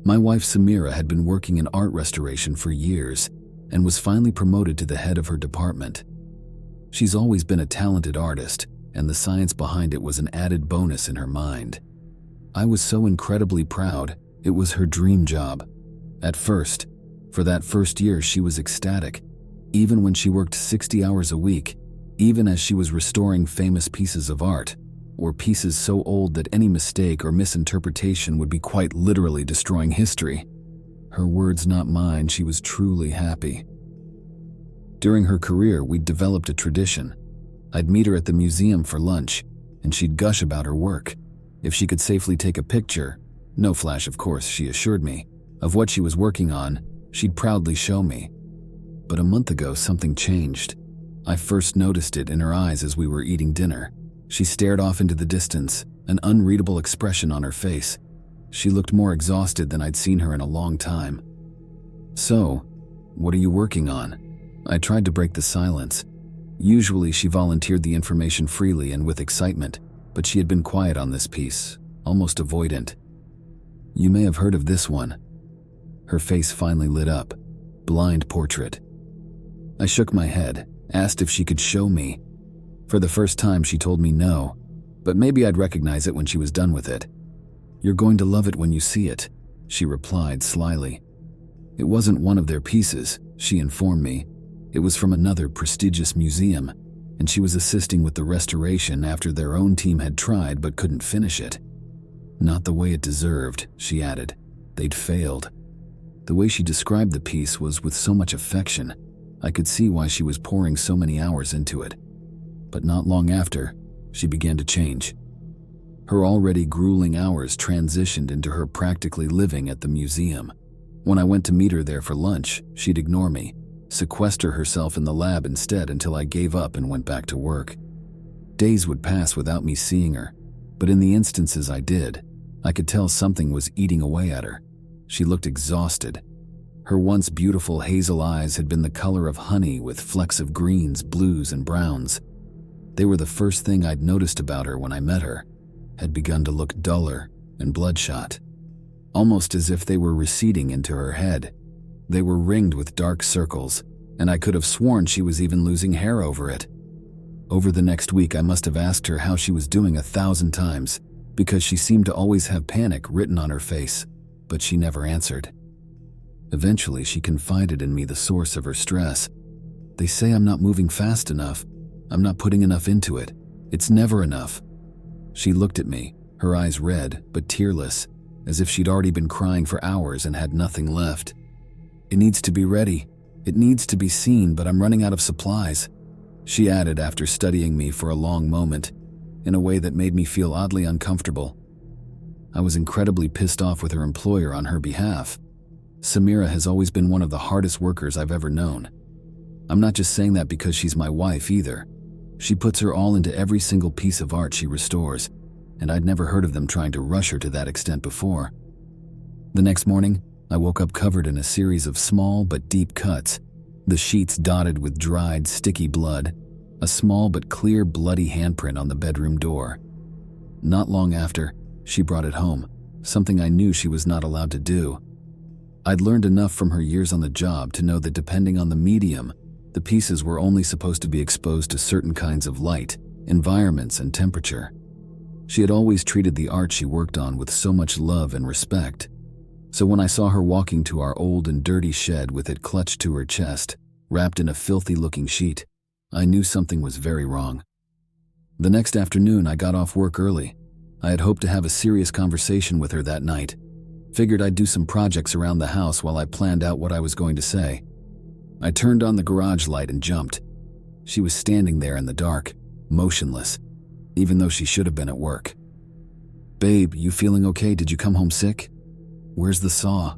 My wife Samira had been working in art restoration for years and was finally promoted to the head of her department. She's always been a talented artist, and the science behind it was an added bonus in her mind. I was so incredibly proud. It was her dream job. At first, for that first year, she was ecstatic, even when she worked 60 hours a week, even as she was restoring famous pieces of art, or pieces so old that any mistake or misinterpretation would be quite literally destroying history. Her words, not mine, she was truly happy. During her career, we'd developed a tradition. I'd meet her at the museum for lunch, and she'd gush about her work. If she could safely take a picture, no flash of course, she assured me, of what she was working on, she'd proudly show me. But a month ago, something changed. I first noticed it in her eyes as we were eating dinner. She stared off into the distance, an unreadable expression on her face. She looked more exhausted than I'd seen her in a long time. "So, what are you working on?" I tried to break the silence. Usually she volunteered the information freely and with excitement, but she had been quiet on this piece, almost avoidant. "You may have heard of this one." Her face finally lit up. "Blind portrait." I shook my head, asked if she could show me. For the first time she told me no, but maybe I'd recognize it when she was done with it. "You're going to love it when you see it," she replied slyly. It wasn't one of their pieces, she informed me. It was from another prestigious museum, and she was assisting with the restoration after their own team had tried but couldn't finish it. "Not the way it deserved," she added. "They'd failed." The way she described the piece was with so much affection. I could see why she was pouring so many hours into it. But not long after, she began to change. Her already grueling hours transitioned into her practically living at the museum. When I went to meet her there for lunch, she'd ignore me, sequester herself in the lab instead until I gave up and went back to work. Days would pass without me seeing her, but in the instances I did, I could tell something was eating away at her. She looked exhausted. Her once beautiful hazel eyes had been the color of honey with flecks of greens, blues, and browns. They were the first thing I'd noticed about her when I met her, had begun to look duller and bloodshot, almost as if they were receding into her head. They were ringed with dark circles, and I could have sworn she was even losing hair over it. Over the next week, I must have asked her how she was doing 1,000 times, because she seemed to always have panic written on her face, but she never answered. Eventually, she confided in me the source of her stress. "They say I'm not moving fast enough. I'm not putting enough into it. It's never enough." She looked at me, her eyes red but tearless, as if she'd already been crying for hours and had nothing left. "It needs to be ready. It needs to be seen, but I'm running out of supplies," she added after studying me for a long moment, in a way that made me feel oddly uncomfortable. I was incredibly pissed off with her employer on her behalf. Samira has always been one of the hardest workers I've ever known. I'm not just saying that because she's my wife either. She puts her all into every single piece of art she restores, and I'd never heard of them trying to rush her to that extent before. The next morning, I woke up covered in a series of small but deep cuts, the sheets dotted with dried, sticky blood, a small but clear bloody handprint on the bedroom door. Not long after, she brought it home, something I knew she was not allowed to do. I'd learned enough from her years on the job to know that depending on the medium, the pieces were only supposed to be exposed to certain kinds of light, environments, and temperature. She had always treated the art she worked on with so much love and respect. So when I saw her walking to our old and dirty shed with it clutched to her chest, wrapped in a filthy-looking sheet, I knew something was very wrong. The next afternoon, I got off work early. I had hoped to have a serious conversation with her that night. Figured I'd do some projects around the house while I planned out what I was going to say. I turned on the garage light and jumped. She was standing there in the dark, motionless, even though she should have been at work. "Babe, you feeling okay? Did you come home sick? Where's the saw?"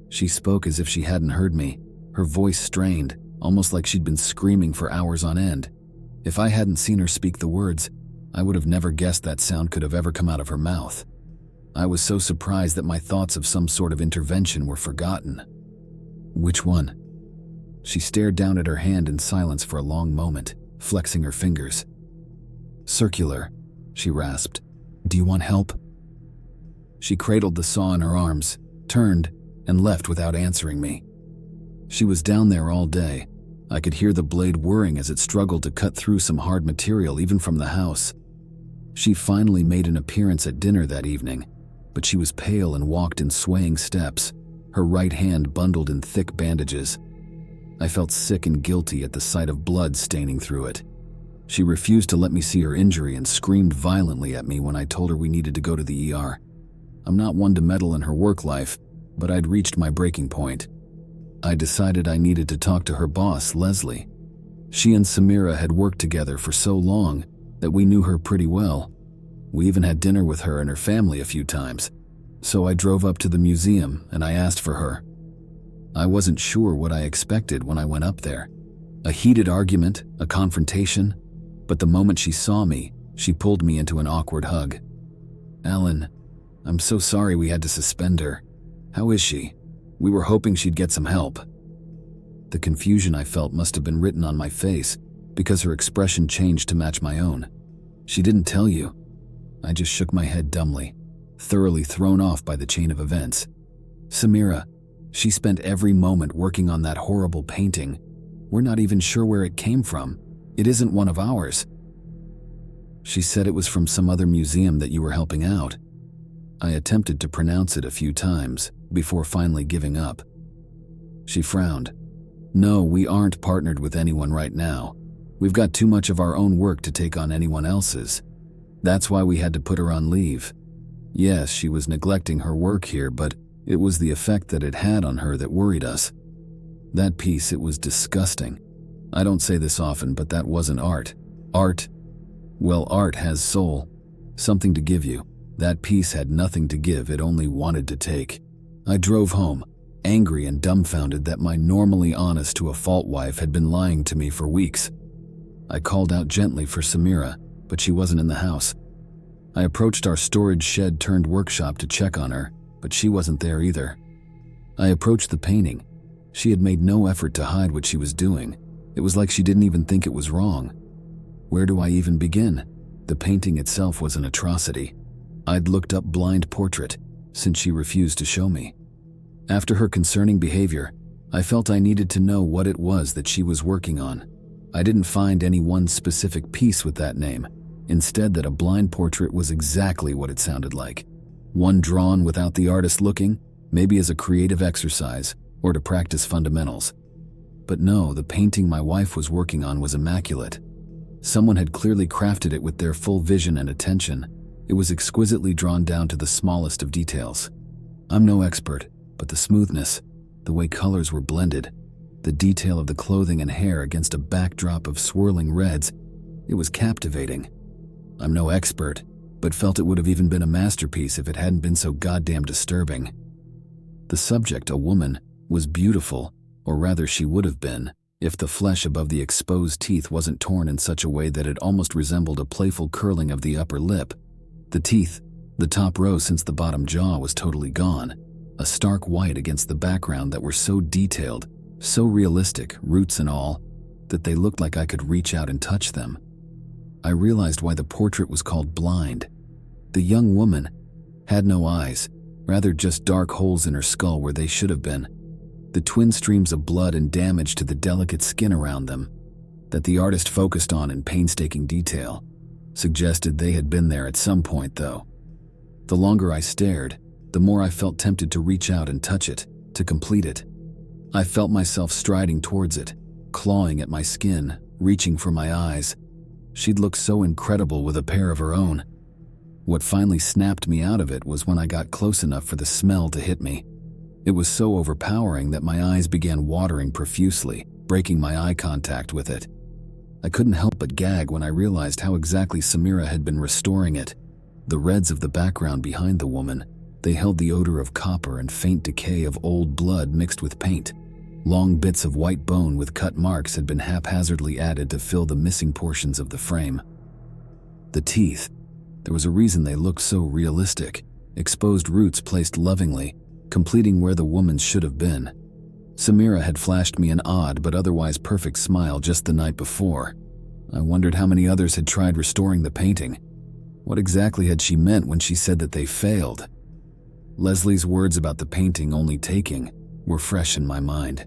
She spoke as if she hadn't heard me, her voice strained, almost like she'd been screaming for hours on end. If I hadn't seen her speak the words, I would have never guessed that sound could have ever come out of her mouth. I was so surprised that my thoughts of some sort of intervention were forgotten. "Which one?" She stared down at her hand in silence for a long moment, flexing her fingers. "Circular," she rasped. "Do you want help?" She cradled the saw in her arms, turned, and left without answering me. She was down there all day. I could hear the blade whirring as it struggled to cut through some hard material even from the house. She finally made an appearance at dinner that evening, but she was pale and walked in swaying steps, her right hand bundled in thick bandages. I felt sick and guilty at the sight of blood staining through it. She refused to let me see her injury and screamed violently at me when I told her we needed to go to the ER. I'm not one to meddle in her work life, but I'd reached my breaking point. I decided I needed to talk to her boss, Leslie. She and Samira had worked together for so long that we knew her pretty well. We even had dinner with her and her family a few times. So I drove up to the museum and I asked for her. I wasn't sure what I expected when I went up there. A heated argument, a confrontation, but the moment she saw me, she pulled me into an awkward hug. "Alan, I'm so sorry we had to suspend her. How is she? We were hoping she'd get some help." The confusion I felt must have been written on my face because her expression changed to match my own. "She didn't tell you." I just shook my head dumbly, thoroughly thrown off by the chain of events. "Samira, she spent every moment working on that horrible painting. We're not even sure where it came from. It isn't one of ours." "She said it was from some other museum that you were helping out." I attempted to pronounce it a few times before finally giving up. She frowned. "No, we aren't partnered with anyone right now. We've got too much of our own work to take on anyone else's. That's why we had to put her on leave. Yes, she was neglecting her work here, but it was the effect that it had on her that worried us. That piece, it was disgusting. I don't say this often, but that wasn't art. Art? Well, art has soul. Something to give you. That piece had nothing to give, it only wanted to take." I drove home, angry and dumbfounded that my normally honest to a fault wife had been lying to me for weeks. I called out gently for Samira, but she wasn't in the house. I approached our storage shed turned workshop to check on her, but she wasn't there either. I approached the painting. She had made no effort to hide what she was doing. It was like she didn't even think it was wrong. Where do I even begin? The painting itself was an atrocity. I'd looked up blind portrait, since she refused to show me. After her concerning behavior, I felt I needed to know what it was that she was working on. I didn't find any one specific piece with that name. Instead, that a blind portrait was exactly what it sounded like. One drawn without the artist looking, maybe as a creative exercise or to practice fundamentals. But no, the painting my wife was working on was immaculate. Someone had clearly crafted it with their full vision and attention. It was exquisitely drawn down to the smallest of details. I'm no expert, but the smoothness, the way colors were blended, the detail of the clothing and hair against a backdrop of swirling reds, it was captivating. I'm no expert, but felt it would have even been a masterpiece if it hadn't been so goddamn disturbing. The subject, a woman, was beautiful, or rather she would have been, if the flesh above the exposed teeth wasn't torn in such a way that it almost resembled a playful curling of the upper lip. The teeth, the top row since the bottom jaw was totally gone, a stark white against the background that were so detailed, so realistic, roots and all, that they looked like I could reach out and touch them. I realized why the portrait was called blind. The young woman had no eyes, rather just dark holes in her skull where they should have been. The twin streams of blood and damage to the delicate skin around them, that the artist focused on in painstaking detail, suggested they had been there at some point though. The longer I stared, the more I felt tempted to reach out and touch it, to complete it. I felt myself striding towards it, clawing at my skin, reaching for my eyes. She'd looked so incredible with a pair of her own. What finally snapped me out of it was when I got close enough for the smell to hit me. It was so overpowering that my eyes began watering profusely, breaking my eye contact with it. I couldn't help but gag when I realized how exactly Samira had been restoring it. The reds of the background behind the woman, they held the odor of copper and faint decay of old blood mixed with paint. Long bits of white bone with cut marks had been haphazardly added to fill the missing portions of the frame. The teeth. There was a reason they looked so realistic. Exposed roots placed lovingly, completing where the woman's should have been. Samira had flashed me an odd but otherwise perfect smile just the night before. I wondered how many others had tried restoring the painting. What exactly had she meant when she said that they failed? Leslie's words about the painting only taking were fresh in my mind.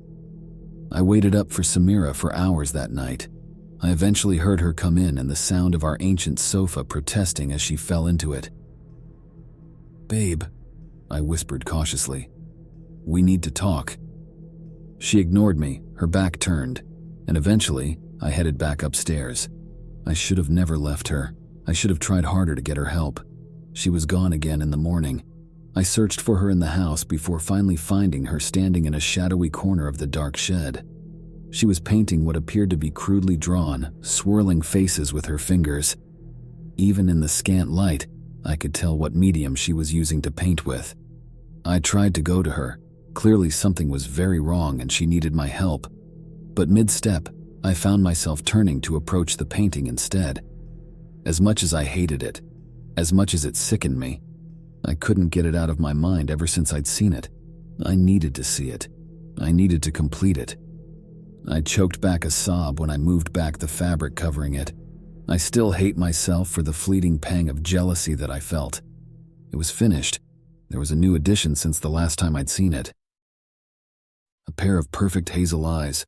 I waited up for Samira for hours that night. I eventually heard her come in and the sound of our ancient sofa protesting as she fell into it. "Babe," I whispered cautiously. "We need to talk." She ignored me, her back turned, and eventually I headed back upstairs. I should have never left her. I should have tried harder to get her help. She was gone again in the morning. I searched for her in the house before finally finding her standing in a shadowy corner of the dark shed. She was painting what appeared to be crudely drawn, swirling faces with her fingers. Even in the scant light, I could tell what medium she was using to paint with. I tried to go to her. Clearly something was very wrong and she needed my help. But mid-step, I found myself turning to approach the painting instead. As much as I hated it, as much as it sickened me, I couldn't get it out of my mind ever since I'd seen it. I needed to see it. I needed to complete it. I choked back a sob when I moved back the fabric covering it. I still hate myself for the fleeting pang of jealousy that I felt. It was finished. There was a new addition since the last time I'd seen it. A pair of perfect hazel eyes,